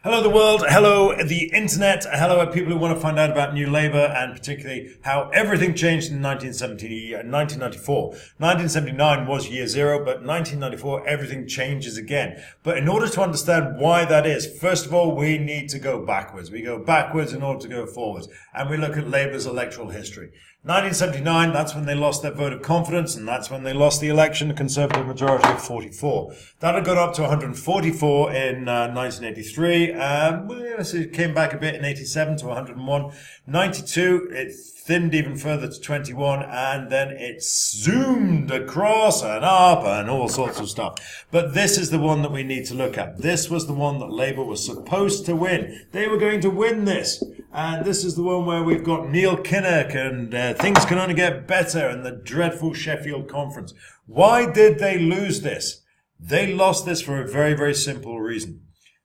Hello the world, hello the internet, hello people who want to find out about New Labour and particularly how everything changed in 1994. 1979 was year zero, but 1994 everything changes again. But in order to understand why that is, first of all we need to go backwards. We go backwards in order to go forwards, and we look at Labour's electoral history. 1979, that's when they lost their vote of confidence, and that's when they lost the election, a Conservative majority of 44. That had gone up to 144 in 1983, it came back a bit in 87 to 101. 92, it thinned even further to 21, and then it zoomed across and up and all sorts of stuff. But this is the one that we need to look at. This was the one that Labour was supposed to win. They were going to win this. And this is the one where we've got Neil Kinnock and things can only get better and the dreadful Sheffield Conference. Why did they lose this? They lost this for a very, very simple reason.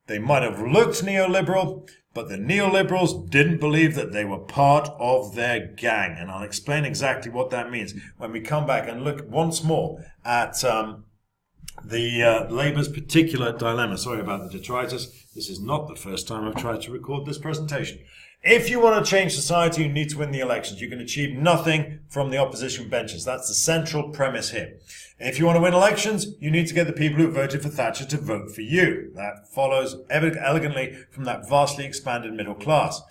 They might have looked neoliberal, but the neoliberals didn't believe that they were part of their gang. And I'll explain exactly what that means when we come back and look once more at Labour's particular dilemma. Sorry about the detritus. This is not the first time I've tried to record this presentation. If you want to change society, you need to win the elections. You can achieve nothing from the opposition benches. That's the central premise here. If you want to win elections, you need to get the people who voted for Thatcher to vote for you. That follows elegantly from that vastly expanded middle class.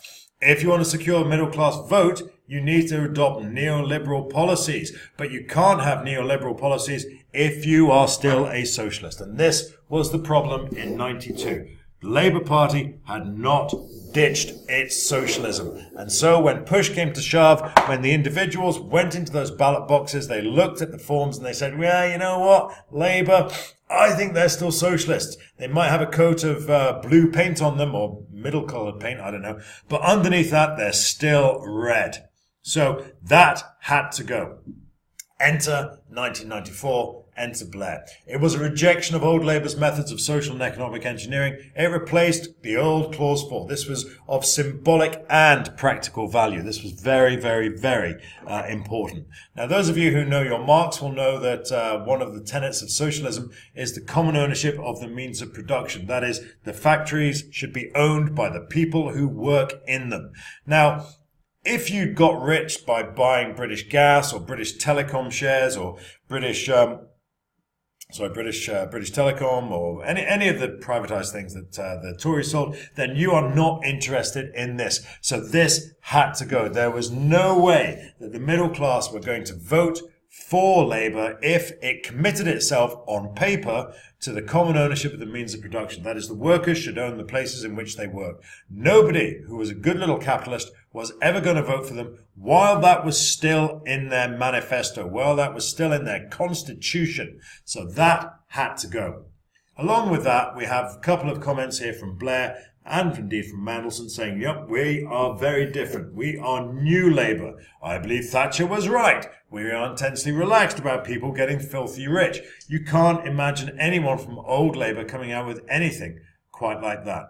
If you want to secure a middle class vote, you need to adopt neoliberal policies. But you can't have neoliberal policies if you are still a socialist. And this was the problem in 92. The Labour Party had not ditched its socialism. And so when push came to shove, when the individuals went into those ballot boxes, they looked at the forms and they said, well, you know what, Labour, I think they're still socialists. They might have a coat of blue paint on them or middle-coloured paint, I don't know. But underneath that, they're still red. So that had to go. Enter 1994. Enter Blair. It was a rejection of old Labour's methods of social and economic engineering. It replaced the old Clause 4. This was of symbolic and practical value. This was very, very, very important. Now, those of you who know your Marx will know that one of the tenets of socialism is the common ownership of the means of production. That is, the factories should be owned by the people who work in them. Now, if you got rich by buying British Gas or British Telecom shares or British Telecom or any of the privatized things that the Tories sold, then you are not interested in this. So this had to go. There was no way that the middle class were going to vote for Labour if it committed itself on paper to the common ownership of the means of production. That is, the workers should own the places in which they work. Nobody who was a good little capitalist was ever going to vote for them while that was still in their manifesto, while that was still in their constitution. So that had to go. Along with that, we have a couple of comments here from Blair and indeed from Mandelson saying, yep, we are very different. We are New Labour. I believe Thatcher was right. We are intensely relaxed about people getting filthy rich. You can't imagine anyone from old Labour coming out with anything quite like that.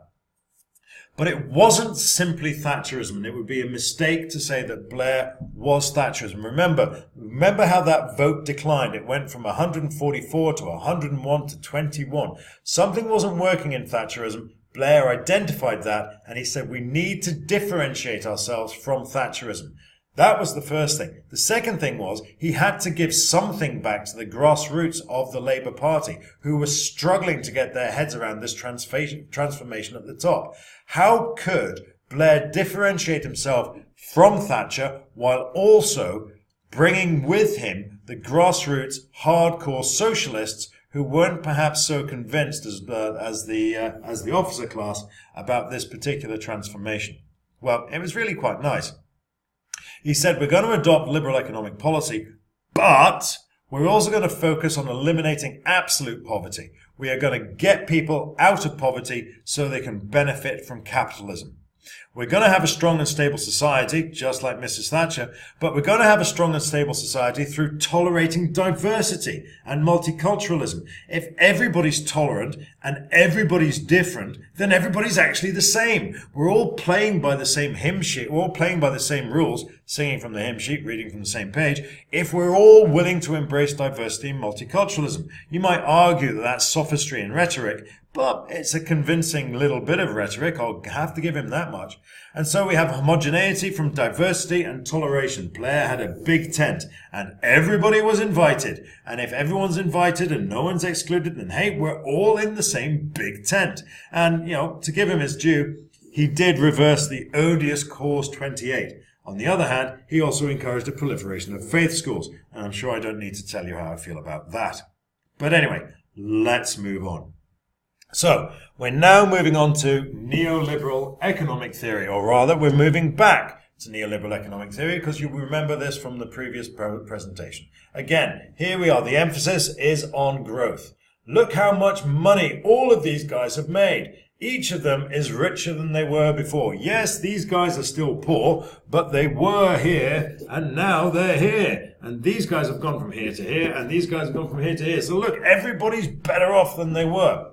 But it wasn't simply Thatcherism. It would be a mistake to say that Blair was Thatcherism. Remember how that vote declined. It went from 144 to 101 to 21. Something wasn't working in Thatcherism. Blair identified that, and he said we need to differentiate ourselves from Thatcherism. That was the first thing. The second thing was he had to give something back to the grassroots of the Labour Party, who were struggling to get their heads around this transformation at the top. How could Blair differentiate himself from Thatcher while also bringing with him the grassroots hardcore socialists who weren't perhaps so convinced as the officer class about this particular transformation? Well, it was really quite nice. He said, we're going to adopt liberal economic policy, but we're also going to focus on eliminating absolute poverty. We are going to get people out of poverty so they can benefit from capitalism. We're going to have a strong and stable society, just like Mrs. Thatcher, but we're going to have a strong and stable society through tolerating diversity and multiculturalism. If everybody's tolerant and everybody's different, then everybody's actually the same. We're all playing by the same hymn sheet. We're all playing by the same rules, singing from the hymn sheet, reading from the same page, if we're all willing to embrace diversity and multiculturalism. You might argue that that's sophistry and rhetoric, but it's a convincing little bit of rhetoric. I'll have to give him that much. And so we have homogeneity from diversity and toleration. Blair had a big tent and everybody was invited. And if everyone's invited and no one's excluded, then hey, we're all in the same big tent. And, to give him his due, he did reverse the odious Cause 28. On the other hand, he also encouraged a proliferation of faith schools. And I'm sure I don't need to tell you how I feel about that. But anyway, let's move on. So, we're now moving on to neoliberal economic theory, or rather, we're moving back to neoliberal economic theory because you remember this from the previous presentation. Again, here we are. The emphasis is on growth. Look how much money all of these guys have made. Each of them is richer than they were before. Yes, these guys are still poor, but they were here, and now they're here. And these guys have gone from here to here, and these guys have gone from here to here. So look, everybody's better off than they were.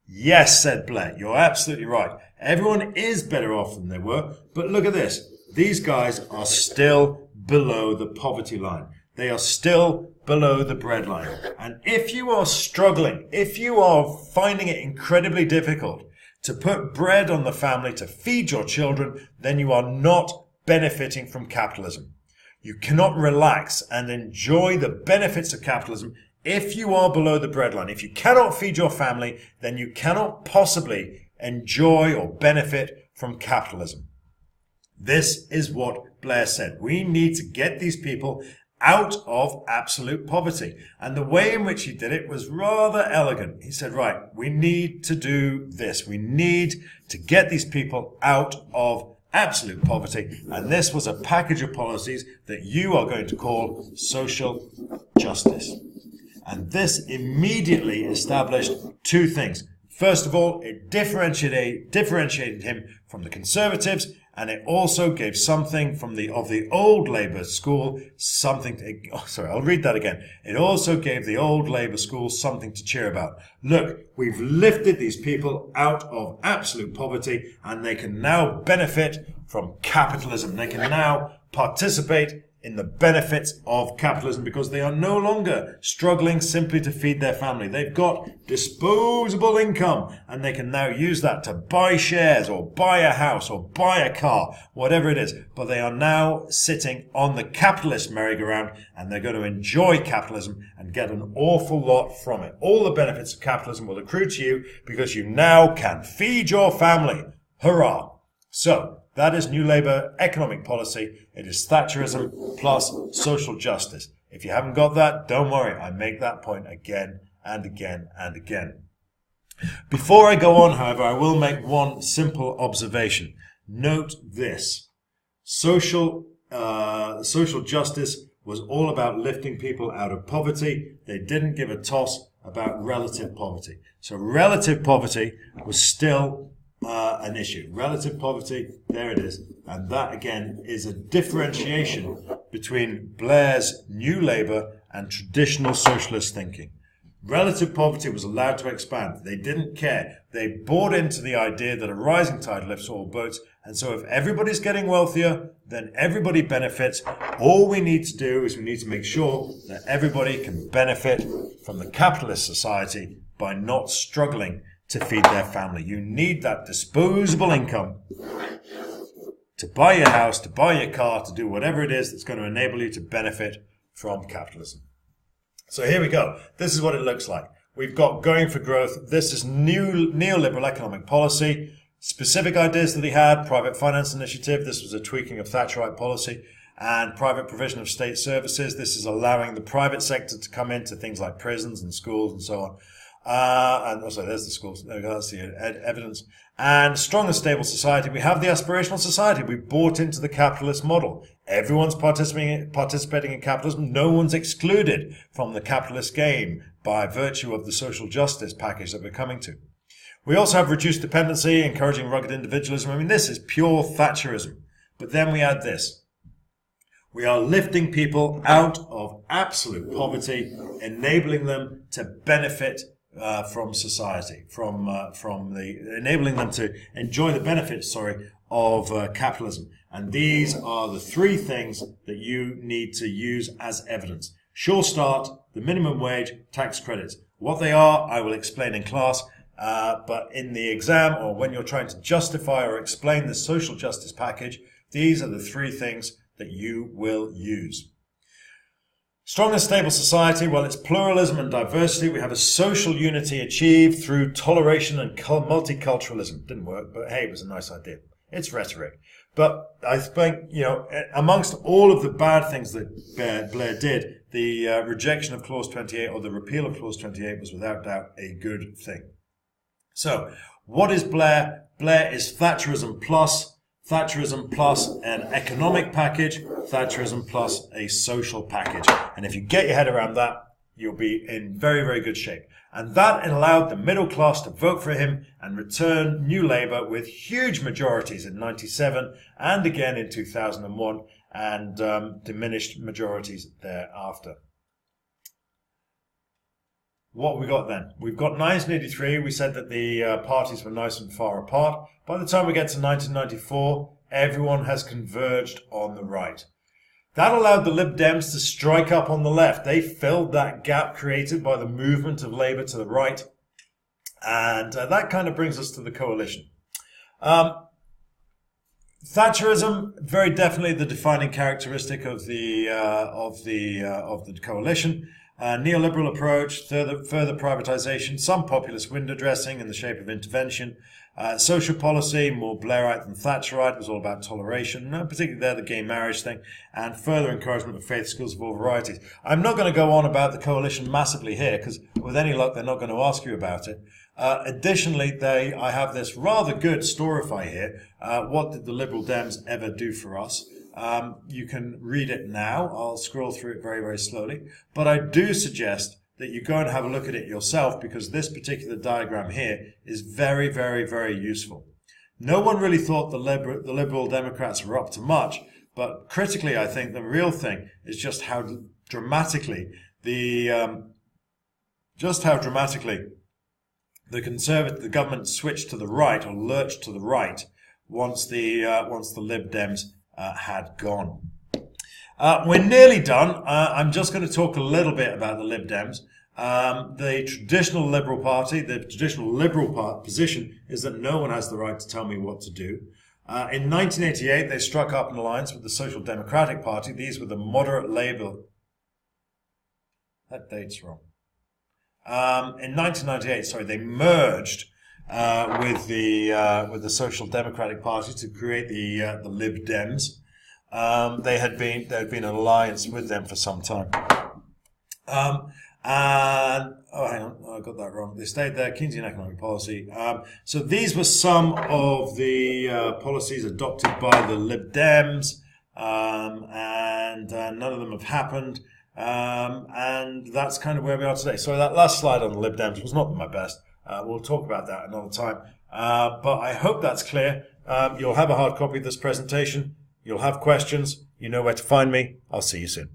Yes, said Blair, you're absolutely right. Everyone is better off than they were, but look at this. These guys are still below the poverty line. They are still below the bread line. And if you are struggling, if you are finding it incredibly difficult to put bread on the family to feed your children, then you are not benefiting from capitalism. You cannot relax and enjoy the benefits of capitalism if you are below the breadline. If you cannot feed your family, then you cannot possibly enjoy or benefit from capitalism. This is what Blair said. We need to get these people out of absolute poverty. And the way in which he did it was rather elegant. He said, right, we need to do this. We need to get these people out of absolute poverty. And this was a package of policies that you are going to call social justice. And this immediately established two things. First of all, it differentiated him from the Conservatives, and it also gave something from the old Labour school something to, I'll read that again. It also gave the old Labour school something to cheer about. Look, we've lifted these people out of absolute poverty, and they can now benefit from capitalism. They can now participate in the benefits of capitalism because they are no longer struggling simply to feed their family. They've got disposable income and they can now use that to buy shares or buy a house or buy a car, whatever it is. But they are now sitting on the capitalist merry-go-round and they're going to enjoy capitalism and get an awful lot from it. All the benefits of capitalism will accrue to you because you now can feed your family. Hurrah! So, that is New Labour economic policy. It is Thatcherism plus social justice. If you haven't got that, don't worry. I make that point again and again and again. Before I go on, however, I will make one simple observation. Note this. Social justice was all about lifting people out of poverty. They didn't give a toss about relative poverty. So relative poverty was still an issue. Relative poverty, there it is. And that, again, is a differentiation between Blair's New Labour and traditional socialist thinking. Relative poverty was allowed to expand. They didn't care. They bought into the idea that a rising tide lifts all boats. And so if everybody's getting wealthier, then everybody benefits. All we need to do is we need to make sure that everybody can benefit from the capitalist society by not struggling to feed their family. You need that disposable income to buy your house, to buy your car, to do whatever it is that's going to enable you to benefit from capitalism. So here we go. This is what it looks like. We've got going for growth. This is new neoliberal economic policy. Specific ideas that he had, private finance initiative. This was a tweaking of Thatcherite policy. And private provision of state services. This is allowing the private sector to come into things like prisons and schools and so on. And also there's the schools. There we go. That's the evidence. And strong and stable society. We have the aspirational society. We bought into the capitalist model. Everyone's participating in capitalism. No one's excluded from the capitalist game by virtue of the social justice package that we're coming to. We also have reduced dependency, encouraging rugged individualism. I mean, this is pure Thatcherism. But then we add this. We are lifting people out of absolute poverty, enabling them to benefit from society, enabling them to enjoy the benefits, of capitalism. And these are the three things that you need to use as evidence. Sure start, the minimum wage, tax credits. What they are, I will explain in class. But in the exam, or when you're trying to justify or explain the social justice package, these are the three things that you will use. Strong and stable society, well, it's pluralism and diversity. We have a social unity achieved through toleration and multiculturalism. Didn't work, but hey, it was a nice idea. It's rhetoric. But I think, amongst all of the bad things that Blair did, the rejection of Clause 28 or the repeal of Clause 28 was without doubt a good thing. So, what is Blair? Blair is Thatcherism plus an economic package, Thatcherism plus a social package. And if you get your head around that, you'll be in very, very good shape. And that allowed the middle class to vote for him and return New Labour with huge majorities in 97 and again in 2001 and diminished majorities thereafter. What have we got then? We've got 1983. We said that the parties were nice and far apart. By the time we get to 1994, everyone has converged on the right. That allowed the Lib Dems to strike up on the left. They filled that gap created by the movement of Labour to the right. And that kind of brings us to the coalition. Thatcherism, very definitely the defining characteristic of the coalition. Neoliberal approach, further privatization, some populist window dressing in the shape of intervention. Social policy, more Blairite than Thatcherite, was all about toleration, particularly there the gay marriage thing, and further encouragement of faith schools of all varieties. I'm not going to go on about the coalition massively here, because with any luck they're not going to ask you about it. Additionally, I have this rather good storify here. What did the Liberal Dems ever do for us? You can read it now. I'll scroll through it very, very slowly. But I do suggest that you go and have a look at it yourself, because this particular diagram here is very, very, very useful. No one really thought the Liberal Democrats were up to much, but critically, I think the real thing is just how dramatically the government switched to the right, or lurched to the right, once the Lib Dems had gone. We're nearly done. I'm just going to talk a little bit about the Lib Dems. The traditional Liberal Party, the traditional Liberal position is that no one has the right to tell me what to do. In 1988, they struck up an alliance with the Social Democratic Party. These were the moderate Labour. That date's wrong. In 1998, they merged with the Social Democratic Party to create the Lib Dems. There had been an alliance with them for some time. Hang on, I got that wrong. They stayed there, Keynesian economic policy. So these were some of the policies adopted by the Lib Dems, and none of them have happened. And that's kind of where we are today. So that last slide on the Lib Dems was not my best. We'll talk about that another time. But I hope that's clear. You'll have a hard copy of this presentation. You'll have questions. You know where to find me. I'll see you soon.